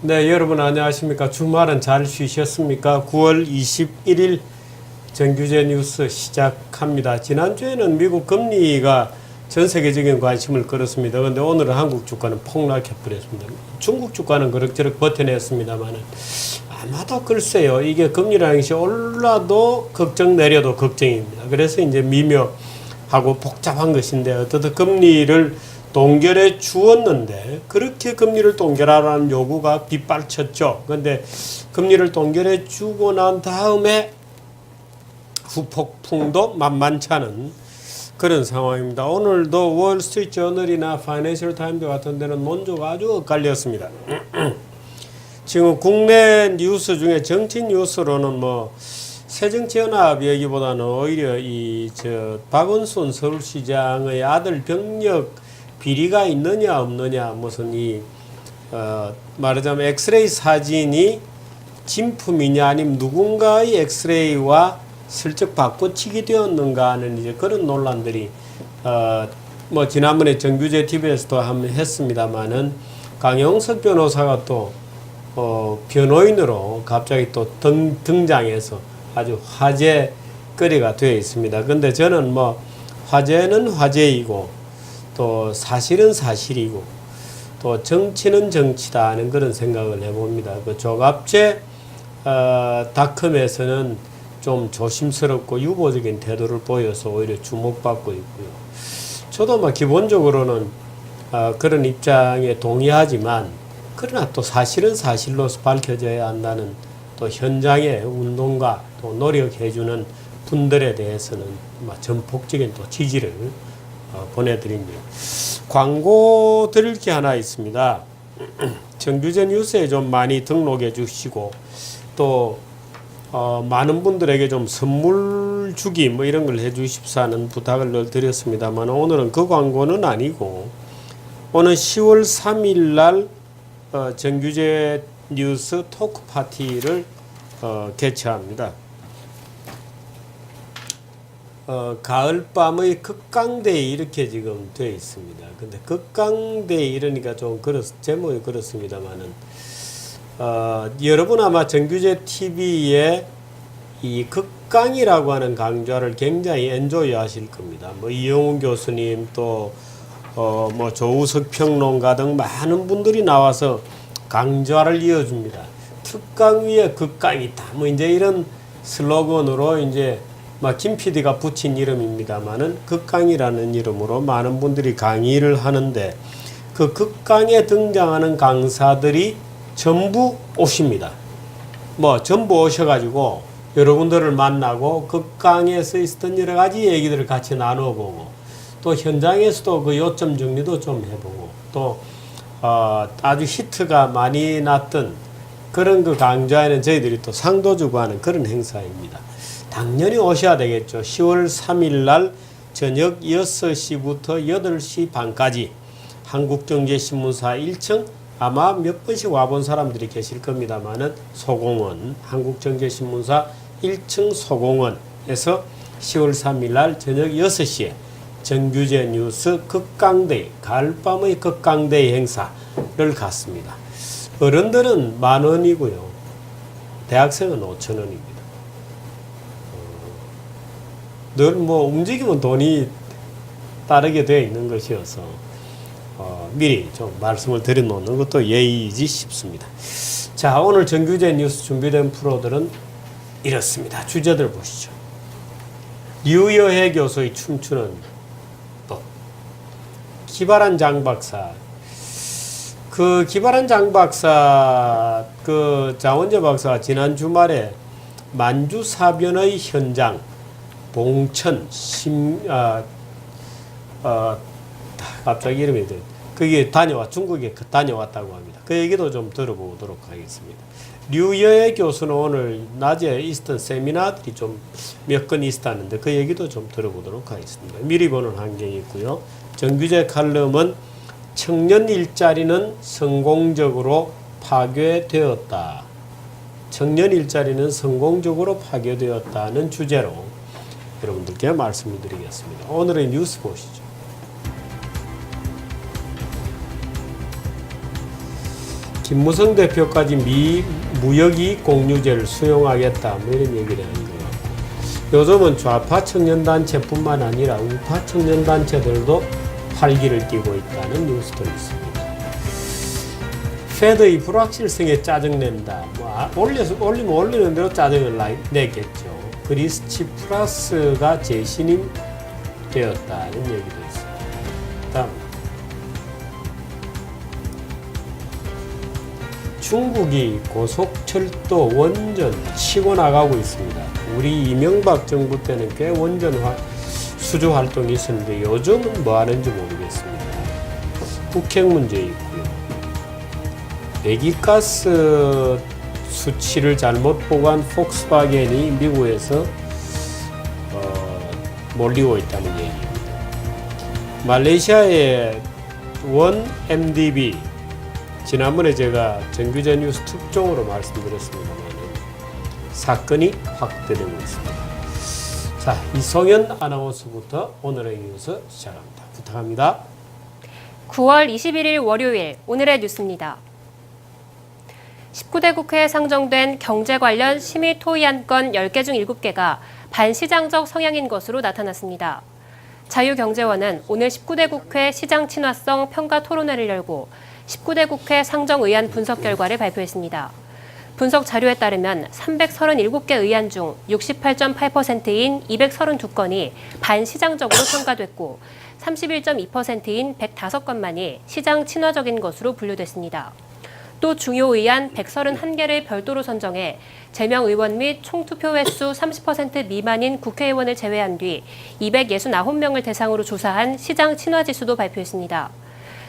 네, 여러분 안녕하십니까? 주말은 잘 쉬셨습니까? 9월 21일 정규제 뉴스 시작합니다. 지난주에는 미국 금리가 전 세계적인 관심을 끌었습니다. 그런데 오늘은 한국 주가는 폭락해 버렸습니다. 중국 주가는 그럭저럭 버텨냈습니다만 아마도 글쎄요. 이게 금리라는 것이 올라도 걱정 내려도 걱정입니다. 그래서 이제 미묘하고 복잡한 것인데 어떻든 금리를 동결해 주었는데 그렇게 금리를 동결하라는 요구가 빗발쳤죠. 그런데 금리를 동결해 주고 난 다음에 후폭풍도 만만치 않은 그런 상황입니다. 오늘도 월스트리트 저널이나 파이낸셜 타임즈 같은 데는 논조가 아주 엇갈렸습니다. 지금 국내 뉴스 중에 정치 뉴스로는 새정치연합 얘기보다는 오히려 박원순 서울시장의 아들 병력 비리가 있느냐 없느냐 무슨 말하자면 엑스레이 사진이 진품이냐 아니면 누군가의 엑스레이와 슬쩍 바꿔치기 되었는가 하는 이제 그런 논란들이 지난번에 정규제 TV에서도 한번 했습니다만은 강용석 변호사가 또 변호인으로 갑자기 또 등장해서 아주 화제거리가 되어 있습니다. 근데 저는 화제는 화제이고 또 사실은 사실이고 또 정치는 정치다 하는 그런 생각을 해봅니다. 그 조갑제 닷컴에서는 좀 조심스럽고 유보적인 태도를 보여서 오히려 주목받고 있고요. 저도 기본적으로는 그런 입장에 동의하지만 그러나 또 사실은 사실로서 밝혀져야 한다는 또 현장의 운동가 또 노력해주는 분들에 대해서는 전폭적인 또 지지를 보내드립니다. 광고 드릴 게 하나 있습니다. 정규제 뉴스에 좀 많이 등록해 주시고 또 많은 분들에게 좀 선물 주기 이런 걸 해 주십사 하는 부탁을 늘 드렸습니다만 오늘은 그 광고는 아니고 오늘 10월 3일 날 정규제 뉴스 토크 파티를 개최합니다. 가을밤의 극강대회 이렇게 지금 되어 있습니다. 근데 극강대회 이러니까 좀 제목이 그렇습니다만은 여러분 아마 정규제 TV에 이 극강이라고 하는 강좌를 굉장히 엔조이 하실 겁니다. 이영훈 교수님 또 조우석 평론가 등 많은 분들이 나와서 강좌를 이어줍니다. 특강 위에 극강이다. 이제 이런 슬로건으로 이제 김 PD가 붙인 이름입니다만은 극강이라는 이름으로 많은 분들이 강의를 하는데 그 극강에 등장하는 강사들이 전부 오십니다. 전부 오셔가지고 여러분들을 만나고 극강에서 있었던 여러 가지 얘기들을 같이 나눠보고 또 현장에서도 그 요점 정리도 좀 해보고 또 아주 히트가 많이 났던 그런 그 강좌에는 저희들이 또 상도 주고 하는 그런 행사입니다. 당연히 오셔야 되겠죠. 10월 3일 날 저녁 6시부터 8시 반까지 한국정제신문사 1층 아마 몇 번씩 와본 사람들이 계실 겁니다만은 소공원 한국정제신문사 1층 소공원에서 10월 3일 날 저녁 6시에 정규제 뉴스 극강대회 가을밤의 극강대회 행사를 갖습니다. 어른들은 10,000원이고요. 대학생은 5,000원입니다. 늘 움직이면 돈이 따르게 되어 있는 것이어서 미리 좀 말씀을 드려놓는 것도 예의이지 싶습니다. 자, 오늘 정규제 뉴스 준비된 프로들은 이렇습니다. 주제들 보시죠. 류여해 교수의 춤추는 법. 기발한 장박사. 그 기발한 장박사, 그 장원재 박사가 지난 주말에 만주사변의 현장 봉천 갑자기 이름이 그게 중국에 다녀왔다고 합니다. 그 얘기도 좀 들어보도록 하겠습니다. 류여해 교수는 오늘 낮에 있었던 세미나들이 좀 몇 건 있었다는데 그 얘기도 좀 들어보도록 하겠습니다. 미리 보는 환경이 있고요. 정규제 칼럼은 청년 일자리는 성공적으로 파괴되었다. 청년 일자리는 성공적으로 파괴되었다는 주제로 여러분들께 말씀을 드리겠습니다. 오늘의 뉴스 보시죠. 김무성 대표까지 무역이익 공유제를 수용하겠다 뭐 이런 얘기를 하는 것 같고, 요즘은 좌파 청년단체뿐만 아니라 우파 청년단체들도 활기를 띠고 있다는 뉴스도 있습니다. 페드의 불확실성에 짜증낸다. 올리면 올리는 대로 짜증을 내겠죠. 그리스치 플러스가 재신임 되었다는 얘기도 있습니다. 다음, 중국이 고속철도 원전 치고 나가고 있습니다. 우리 이명박 정부 때는 꽤 원전 수주 활동이 있었는데 요즘은 뭐 하는지 모르겠습니다. 북핵 문제 있고요. 배기가스 수치를 잘못 보고한 폭스바겐이 미국에서 몰리고 있다는 얘기입니다. 말레이시아의 원 MDB, 지난번에 제가 정규제 뉴스 특종으로 말씀드렸습니다만 사건이 확대되고 있습니다. 자, 이성현 아나운서부터 오늘의 뉴스 시작합니다. 부탁합니다. 9월 21일 월요일 오늘의 뉴스입니다. 19대 국회에 상정된 경제 관련 심의 토의안건 10개 중 7개가 반시장적 성향인 것으로 나타났습니다. 자유경제원은 오늘 19대 국회 시장 친화성 평가 토론회를 열고 19대 국회 상정의안 분석 결과를 발표했습니다. 분석 자료에 따르면 337개 의안 중 68.8%인 232건이 반시장적으로 평가됐고 31.2%인 105건만이 시장 친화적인 것으로 분류됐습니다. 또 중요 의안 131개를 별도로 선정해 제명 의원 및 총투표 횟수 30% 미만인 국회의원을 제외한 뒤 269명을 대상으로 조사한 시장 친화 지수도 발표했습니다.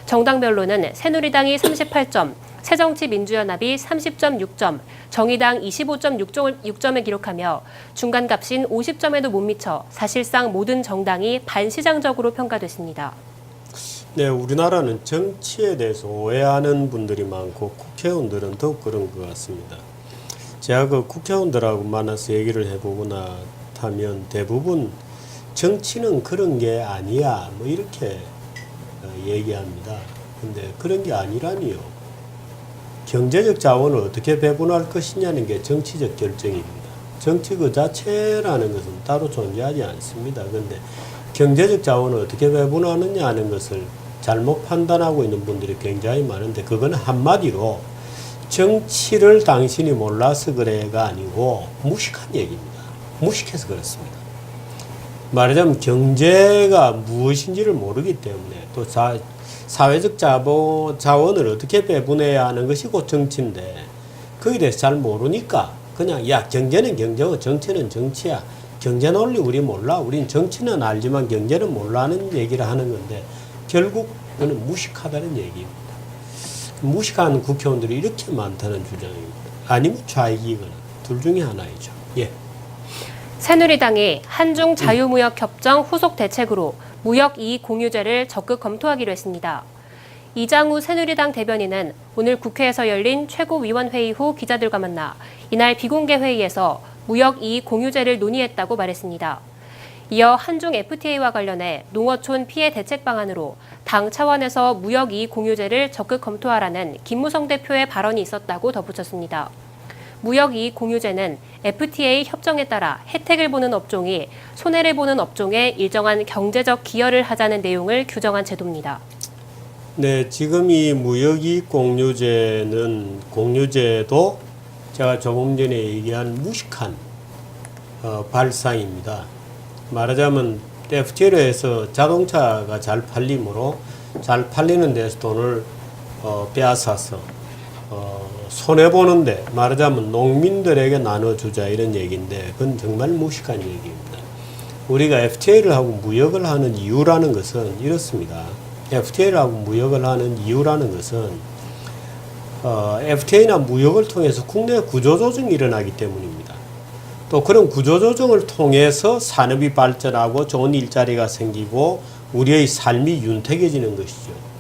정당별로는 새누리당이 38점, 새정치민주연합이 30.6점, 정의당 25.6점을 기록하며 중간값인 50점에도 못 미쳐 사실상 모든 정당이 반시장적으로 평가됐습니다. 네, 우리나라는 정치에 대해서 오해하는 분들이 많고 국회의원들은 더욱 그런 것 같습니다. 제가 그 국회의원들하고 만나서 얘기를 해보고 나면 대부분 정치는 그런 게 아니야 뭐 이렇게 얘기합니다. 근데 그런 게 아니라니요. 경제적 자원을 어떻게 배분할 것이냐는 게 정치적 결정입니다. 정치 그 자체라는 것은 따로 존재하지 않습니다. 근데 경제적 자원을 어떻게 배분하느냐 하는 것을 잘못 판단하고 있는 분들이 굉장히 많은데, 그건 한마디로 정치를 당신이 몰라서 그래가 아니고 무식한 얘기입니다. 무식해서 그렇습니다. 말하자면 경제가 무엇인지를 모르기 때문에, 또 사회적 자원을 어떻게 배분해야 하는 것이 곧 정치인데 거기에 대해서 잘 모르니까 그냥 야, 경제는 경제고 정치는 정치야, 경제 논리 우리 몰라, 우린 정치는 알지만 경제는 몰라는 얘기를 하는 건데 결국 그는 무식하다는 얘기입니다. 무식한 국회의원들이 이렇게 많다는 주장입니다. 아니면 좌익이거나 둘 중에 하나이죠. 예. 새누리당이 한중 자유무역협정 후속 대책으로 무역이익 공유제를 적극 검토하기로 했습니다. 이장우 새누리당 대변인은 오늘 국회에서 열린 최고위원회의 후 기자들과 만나 이날 비공개 회의에서 무역이익 공유제를 논의했다고 말했습니다. 이어 한중 FTA와 관련해 농어촌 피해 대책 방안으로 당 차원에서 무역이익 공유제를 적극 검토하라는 김무성 대표의 발언이 있었다고 덧붙였습니다. 무역이익 공유제는 FTA 협정에 따라 혜택을 보는 업종이 손해를 보는 업종에 일정한 경제적 기여를 하자는 내용을 규정한 제도입니다. 네, 지금 이 무역이익 공유제도 제가 조금 전에 얘기한 무식한 발상입니다. 말하자면 FTA로 해서 자동차가 잘 팔리므로 잘 팔리는 데서 돈을 빼앗아서 손해보는데, 말하자면 농민들에게 나눠주자 이런 얘기인데 그건 정말 무식한 얘기입니다. 우리가 FTA를 하고 무역을 하는 이유라는 것은 이렇습니다. FTA를 하고 무역을 하는 이유라는 것은 FTA나 무역을 통해서 국내 구조조정이 일어나기 때문입니다. 또 그런 구조조정을 통해서 산업이 발전하고 좋은 일자리가 생기고 우리의 삶이 윤택해지는 것이죠.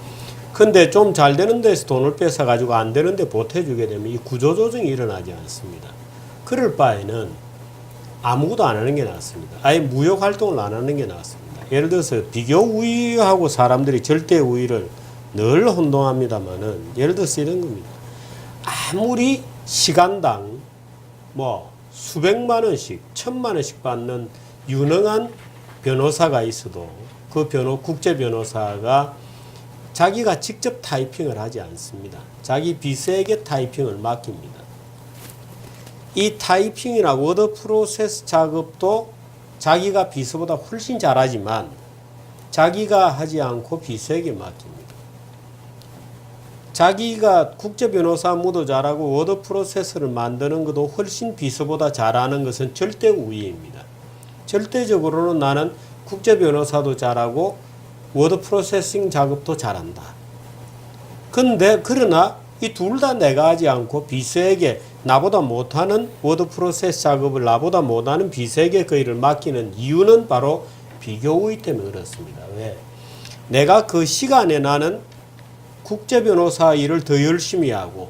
근데 좀 잘 되는 데서 돈을 뺏어가지고 안 되는 데 보태주게 되면 이 구조조정이 일어나지 않습니다. 그럴 바에는 아무것도 안 하는 게 낫습니다. 아예 무역 활동을 안 하는 게 낫습니다. 예를 들어서 비교 우위하고 사람들이 절대 우위를 늘 혼동합니다만은, 예를 들어서 이런 겁니다. 아무리 시간당 뭐 수백만 원씩, 1,000만 원씩 받는 유능한 변호사가 있어도 그 국제 변호사가 자기가 직접 타이핑을 하지 않습니다. 자기 비서에게 타이핑을 맡깁니다. 이 타이핑이나 워드 프로세스 작업도 자기가 비서보다 훨씬 잘하지만 자기가 하지 않고 비서에게 맡깁니다. 자기가 국제 변호사 업무도 잘하고 워드 프로세스를 만드는 것도 훨씬 비서보다 잘하는 것은 절대 우위입니다. 절대적으로는 나는 국제 변호사도 잘하고 워드 프로세싱 작업도 잘한다. 그러나 이 둘 다 내가 하지 않고 비서에게 나보다 못하는 워드 프로세스 작업을 나보다 못하는 비서에게 그 일을 맡기는 이유는 바로 비교 우위 때문에 그렇습니다. 왜? 내가 그 시간에 나는 국제 변호사 일을 더 열심히 하고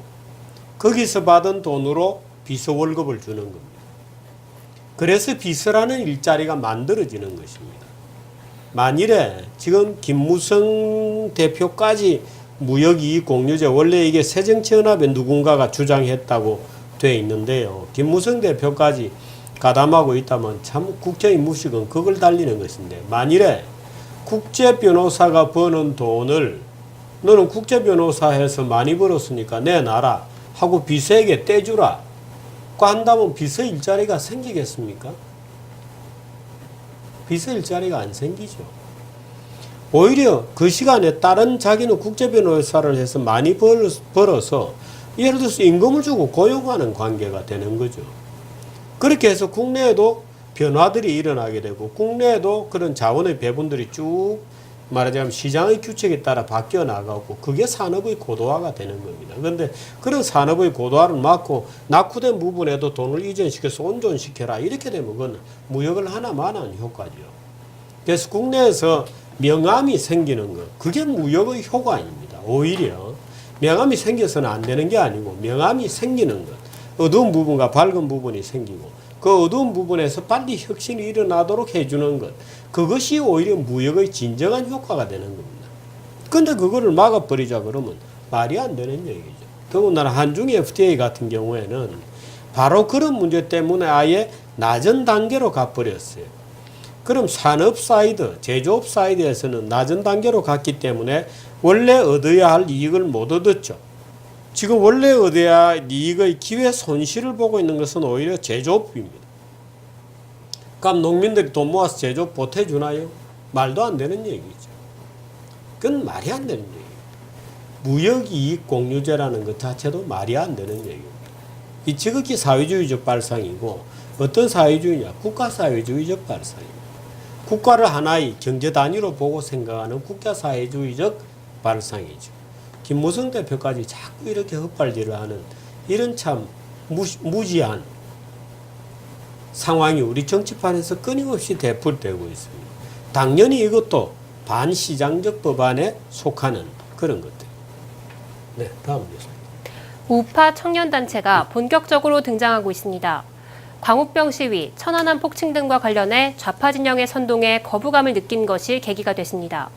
거기서 받은 돈으로 비서 월급을 주는 겁니다. 그래서 비서라는 일자리가 만들어지는 것입니다. 만일에 지금 김무성 대표까지 무역이익 공유제, 원래 이게 새정치연합에 누군가가 주장했다고 돼 있는데요. 김무성 대표까지 가담하고 있다면 참 국제인 무식은 그걸 달리는 것인데, 만일에 국제 변호사가 버는 돈을 너는 국제 변호사 해서 많이 벌었으니까 내놔라 하고 비서에게 떼주라 그 한다면 비서 일자리가 생기겠습니까? 비서 일자리가 안 생기죠. 오히려 그 시간에 다른 자기는 국제 변호사를 해서 많이 벌어서 예를 들어서 임금을 주고 고용하는 관계가 되는 거죠. 그렇게 해서 국내에도 변화들이 일어나게 되고 국내에도 그런 자원의 배분들이 쭉 말하자면 시장의 규칙에 따라 바뀌어 나가고 그게 산업의 고도화가 되는 겁니다. 그런데 그런 산업의 고도화를 막고 낙후된 부분에도 돈을 이전시켜서 온전시켜라 이렇게 되면 그건 무역을 하나만한 효과죠. 그래서 국내에서 명암이 생기는 것, 그게 무역의 효과입니다. 오히려 명암이 생겨서는 안 되는 게 아니고 명암이 생기는 것, 어두운 부분과 밝은 부분이 생기고 그 어두운 부분에서 빨리 혁신이 일어나도록 해주는 것, 그것이 오히려 무역의 진정한 효과가 되는 겁니다. 근데 그거를 막아버리자 그러면 말이 안 되는 얘기죠. 더군다나 한중 FTA 같은 경우에는 바로 그런 문제 때문에 아예 낮은 단계로 가버렸어요. 그럼 산업 사이드, 제조업 사이드에서는 낮은 단계로 갔기 때문에 원래 얻어야 할 이익을 못 얻었죠. 지금 원래 얻어야 할 이익의 기회 손실을 보고 있는 것은 오히려 제조업입니다. 그럼 농민들이 돈 모아서 제조업 보태주나요? 말도 안 되는 얘기죠. 그건 말이 안 되는 얘기예요. 무역이익 공유제라는 것 자체도 말이 안 되는 얘기입니다. 이 지극히 사회주의적 발상이고 어떤 사회주의냐? 국가사회주의적 발상입니다. 국가를 하나의 경제 단위로 보고 생각하는 국가사회주의적 발상이죠. 김무성 대표까지 자꾸 이렇게 헛발질을 하는 이런 참 무지한 상황이 우리 정치판에서 끊임없이 되풀이되고 있습니다. 당연히 이것도 반시장적 법안에 속하는 그런 것들. 네, 다음 뉴스. 우파 청년단체가 본격적으로 등장하고 있습니다. 광우병 시위, 천안함 폭침 등과 관련해 좌파 진영의 선동에 거부감을 느낀 것이 계기가 됐습니다.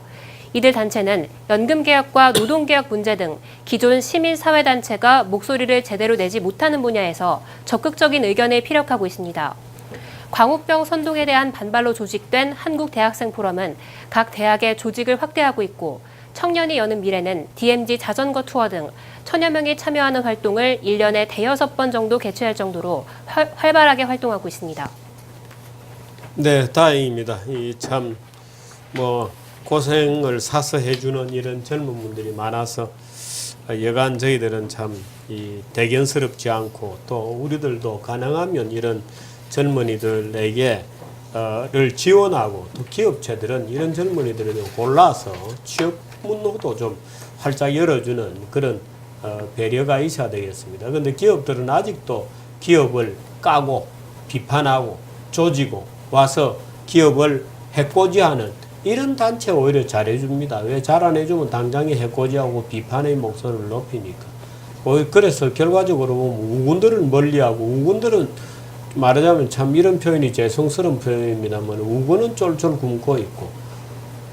이들 단체는 연금개혁과 노동개혁 문제 등 기존 시민사회단체가 목소리를 제대로 내지 못하는 분야에서 적극적인 의견을 피력하고 있습니다. 광우병 선동에 대한 반발로 조직된 한국대학생포럼은 각 대학의 조직을 확대하고 있고 청년이 여는 미래는 DMZ 자전거 투어 등 천여 명이 참여하는 활동을 1년에 대여섯 번 정도 개최할 정도로 활발하게 활동하고 있습니다. 네, 다행입니다. 이 참 고생을 사서 해주는 이런 젊은 분들이 많아서 여간 저희들은 참 대견스럽지 않고 또 우리들도 가능하면 이런 젊은이들에게 를 지원하고 또 기업체들은 이런 젊은이들을 골라서 취업 문호도 좀 활짝 열어주는 그런 배려가 있어야 되겠습니다. 그런데 기업들은 아직도 기업을 까고 비판하고 조지고 와서 기업을 해코지하는 이런 단체 오히려 잘해줍니다. 왜 잘 안 해주면 당장에 해코지하고 비판의 목소리를 높이니까. 그래서 결과적으로 보면 우군들을 멀리하고 우군들은 말하자면 참 이런 표현이 죄송스러운 표현입니다만 우군은 쫄쫄 굶고 있고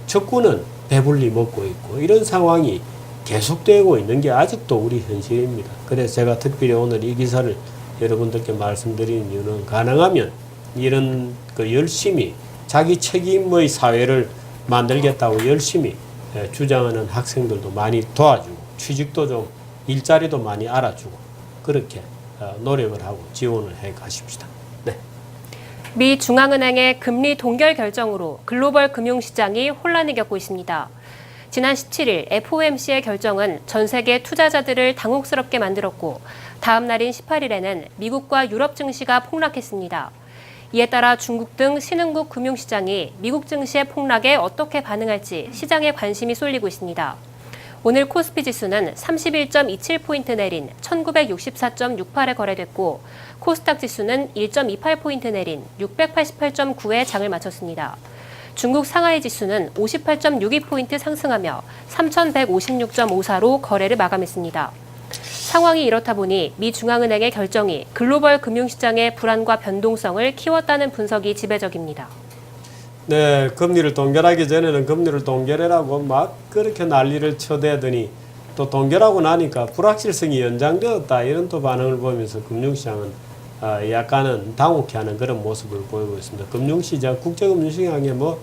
적군은 배불리 먹고 있고 이런 상황이 계속되고 있는 게 아직도 우리 현실입니다. 그래서 제가 특별히 오늘 이 기사를 여러분들께 말씀드리는 이유는 가능하면 이런 열심히 자기 책임의 사회를 만들겠다고 열심히 주장하는 학생들도 많이 도와주고 취직도 좀 일자리도 많이 알아주고 그렇게 노력을 하고 지원을 해 가십시다. 네. 미 중앙은행의 금리 동결 결정으로 글로벌 금융시장이 혼란을 겪고 있습니다. 지난 17일 FOMC의 결정은 전 세계 투자자들을 당혹스럽게 만들었고 다음 날인 18일에는 미국과 유럽 증시가 폭락했습니다. 이에 따라 중국 등 신흥국 금융시장이 미국 증시의 폭락에 어떻게 반응할지 시장에 관심이 쏠리고 있습니다. 오늘 코스피 지수는 31.27포인트 내린 1964.68에 거래됐고 코스닥 지수는 1.28포인트 내린 688.9에 장을 마쳤습니다. 중국 상하이 지수는 58.62포인트 상승하며 3,156.54로 거래를 마감했습니다. 상황이 이렇다 보니 미 중앙은행의 결정이 글로벌 금융시장의 불안과 변동성을 키웠다는 분석이 지배적입니다. 네, 금리를 동결하기 전에는 금리를 동결해라고 막 그렇게 난리를 쳐대더니 또 동결하고 나니까 불확실성이 연장되었다 이런 또 반응을 보면서 금융시장은 약간은 당혹해하는 그런 모습을 보이고 있습니다. 금융시장, 국제금융시장에 뭐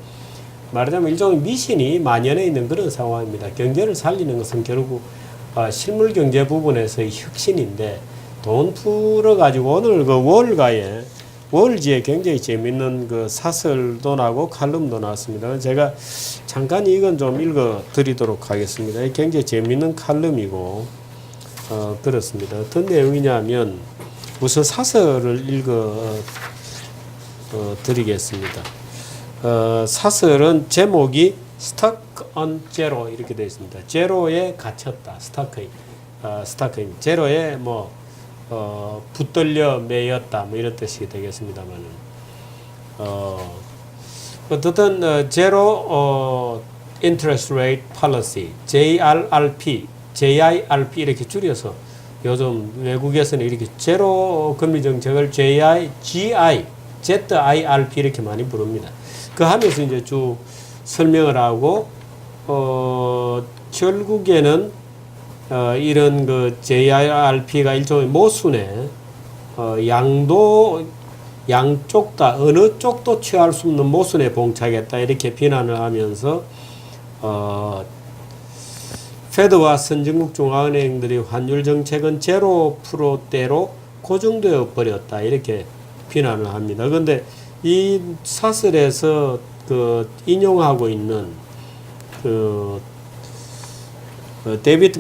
말하자면 일종의 미신이 만연해 있는 그런 상황입니다. 경제를 살리는 것은 결국 실물 경제 부분에서의 혁신인데 돈 풀어가지고 오늘 그 월가에 월지에 굉장히 재밌는 그 사설도 나고 칼럼도 나왔습니다. 제가 잠깐 이건 좀 읽어 드리도록 하겠습니다. 굉장히 재밌는 칼럼이고 그렇습니다. 어떤 내용이냐면 우선 사설을 읽어 드리겠습니다. 사설은 제목이 Stuck on Zero 이렇게 되어 있습니다. 제로에 갇혔다. 스타크인 제로에 뭐 붙들려 매였다 뭐 이런 뜻이 되겠습니다만은 어쨌든 제로 인터레스트 레이트 폴리시 JRRP 이렇게 줄여서 요즘 외국에서는 이렇게 제로 금리 정책을 ZIRP 이렇게 많이 부릅니다. 그 하면서 이제 쭉 설명을 하고 결국에는 이런 그 JIRP가 일종의 모순에 양쪽 다 어느 쪽도 취할 수 없는 모순에 봉착했다 이렇게 비난을 하면서 페드와 선진국 중앙은행들이 환율 정책은 0%대로 고정되어 버렸다 이렇게 비난을 합니다. 그런데 이 사설에서 그 인용하고 있는 데이비드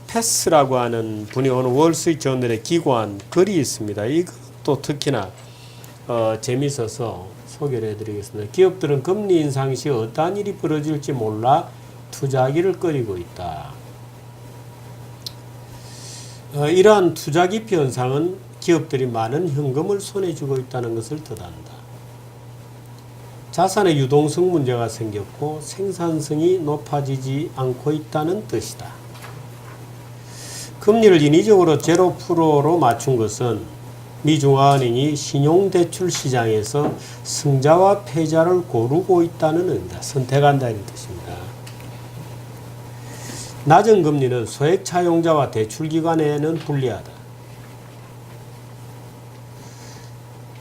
멜패스라고 하는 분이 오늘 월스트리트저널에 기고한 글이 있습니다. 이것도 특히나 재미있어서 소개를 해드리겠습니다. 기업들은 금리 인상 시 어떠한 일이 벌어질지 몰라 투자하기를 꺼리고 있다. 이러한 투자 기피 현상은 기업들이 많은 현금을 손에 쥐고 있다는 것을 뜻한다. 자산의 유동성 문제가 생겼고 생산성이 높아지지 않고 있다는 뜻이다. 금리를 인위적으로 0%로 맞춘 것은 미 중앙은행이 신용대출 시장에서 승자와 패자를 고르고 있다는 의미다. 선택한다는 뜻입니다. 낮은 금리는 소액 차용자와 대출기관에는 불리하다.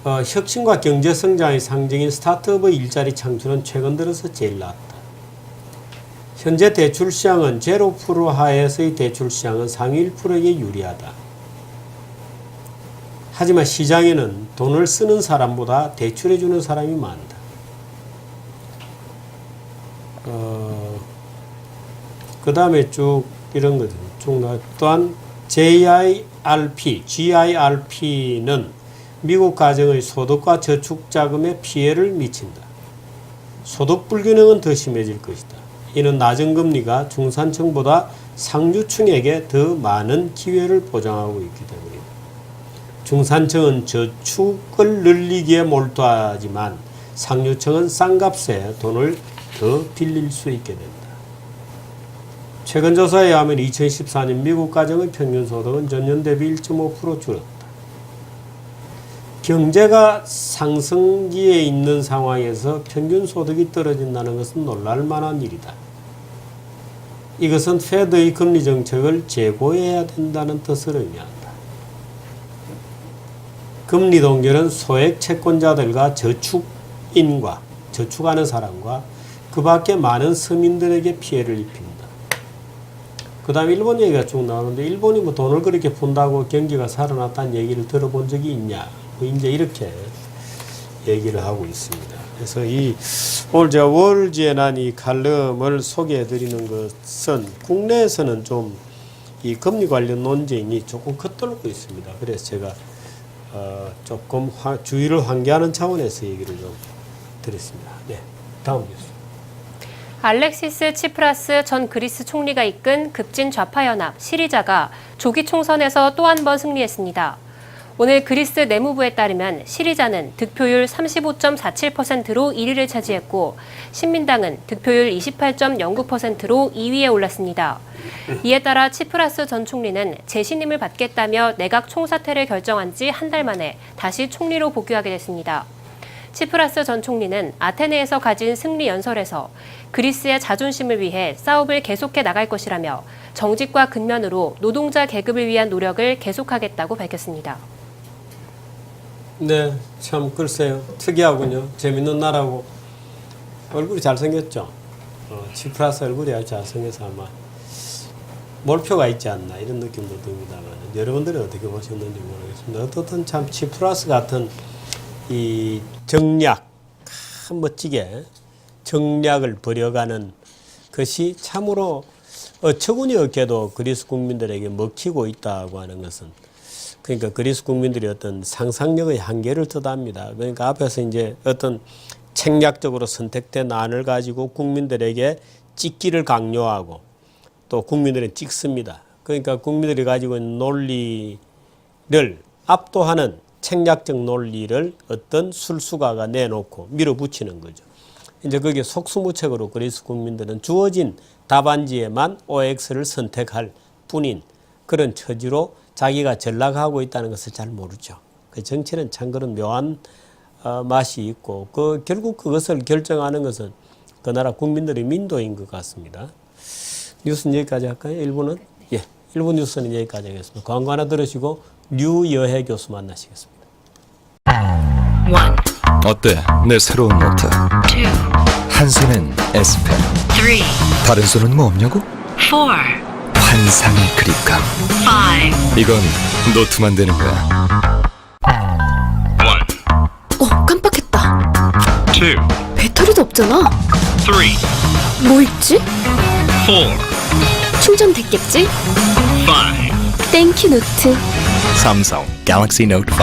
혁신과 경제성장의 상징인 스타트업의 일자리 창출은 최근 들어서 제일 낮다. 현재 대출시장은 0% 하에서의 대출시장은 상위 1%에게 유리하다. 하지만 시장에는 돈을 쓰는 사람보다 대출해주는 사람이 많다. 그 다음에 쭉 이런 거죠. 또한 GIRP는 미국 가정의 소득과 저축자금에 피해를 미친다. 소득 불균형은 더 심해질 것이다. 이는 낮은 금리가 중산층보다 상류층에게 더 많은 기회를 보장하고 있기 때문이다. 중산층은 저축을 늘리기에 몰두하지만 상류층은 싼 값에 돈을 더 빌릴 수 있게 된다. 최근 조사에 의하면 2014년 미국 가정의 평균 소득은 전년 대비 1.5% 줄었다. 경제가 상승기에 있는 상황에서 평균 소득이 떨어진다는 것은 놀랄 만한 일이다. 이것은 페드의 금리 정책을 재고해야 된다는 뜻을 의미한다. 금리 동결은 소액 채권자들과 저축인과 저축하는 사람과 그 밖에 많은 서민들에게 피해를 입힌다. 그 다음에 일본 얘기가 쭉 나오는데 일본이 뭐 돈을 그렇게 푼다고 경기가 살아났다는 얘기를 들어본 적이 있냐. 뭐 이제 이렇게 얘기를 하고 있습니다. 그래서 오늘 제가 월지에 난 이 칼럼을 소개해 드리는 것은 국내에서는 좀 이 금리 관련 논쟁이 조금 겉돌고 있습니다. 그래서 제가 조금 주의를 환기하는 차원에서 얘기를 좀 드렸습니다. 네, 다음 뉴스. 알렉시스 치프라스 전 그리스 총리가 이끈 급진 좌파연합 시리자가 조기 총선에서 또 한 번 승리했습니다. 오늘 그리스 내무부에 따르면 시리자는 득표율 35.47%로 1위를 차지했고 신민당은 득표율 28.09%로 2위에 올랐습니다. 이에 따라 치프라스 전 총리는 재신임을 받겠다며 내각 총사퇴를 결정한 지 한 달 만에 다시 총리로 복귀하게 됐습니다. 치프라스 전 총리는 아테네에서 가진 승리 연설에서 그리스의 자존심을 위해 싸움을 계속해 나갈 것이라며 정직과 근면으로 노동자 계급을 위한 노력을 계속하겠다고 밝혔습니다. 네, 참 글쎄요. 특이하군요. 재밌는 나라고. 얼굴이 잘생겼죠. 치프라스 얼굴이 아주 잘생겨서 아마 몰표가 있지 않나 이런 느낌도 듭니다만 여러분들이 어떻게 보셨는지 모르겠습니다. 어떻든 참 치프라스 같은 이 정략, 멋지게 정략을 벌여가는 것이 참으로 어처구니 없게도 그리스 국민들에게 먹히고 있다고 하는 것은 그러니까 그리스 국민들이 어떤 상상력의 한계를 뜻합니다. 그러니까 앞에서 이제 어떤 책략적으로 선택된 안을 가지고 국민들에게 찍기를 강요하고 또 국민들은 찍습니다. 그러니까 국민들이 가지고 있는 논리를 압도하는 책략적 논리를 어떤 술수가가 내놓고 밀어붙이는 거죠. 이제 그게 속수무책으로 그리스 국민들은 주어진 답안지에만 OX를 선택할 뿐인 그런 처지로 자기가 전락하고 있다는 것을 잘 모르죠. 그 정치는 참 그런 묘한 맛이 있고 결국 그것을 결정하는 것은 그 나라 국민들의 민도인 것 같습니다. 뉴스는 여기까지 할까요? 1부는? 예, 1부 뉴스는 여기까지 하겠습니다. 광고 하나 들으시고 류여혜 교수 만나시겠습니다. 1. 어때? 내 새로운 노트. 2. 한 손엔 S펜, 3. 다른 손은 뭐 없냐고? 4. 환상의 그립감. 5. 이건 노트만 되는 거야. 1. 깜빡했다. 2. 배터리도 없잖아. 3. 뭐 있지? 4. 충전됐겠지? 5. 땡큐 노트. 삼성 Galaxy Note 5.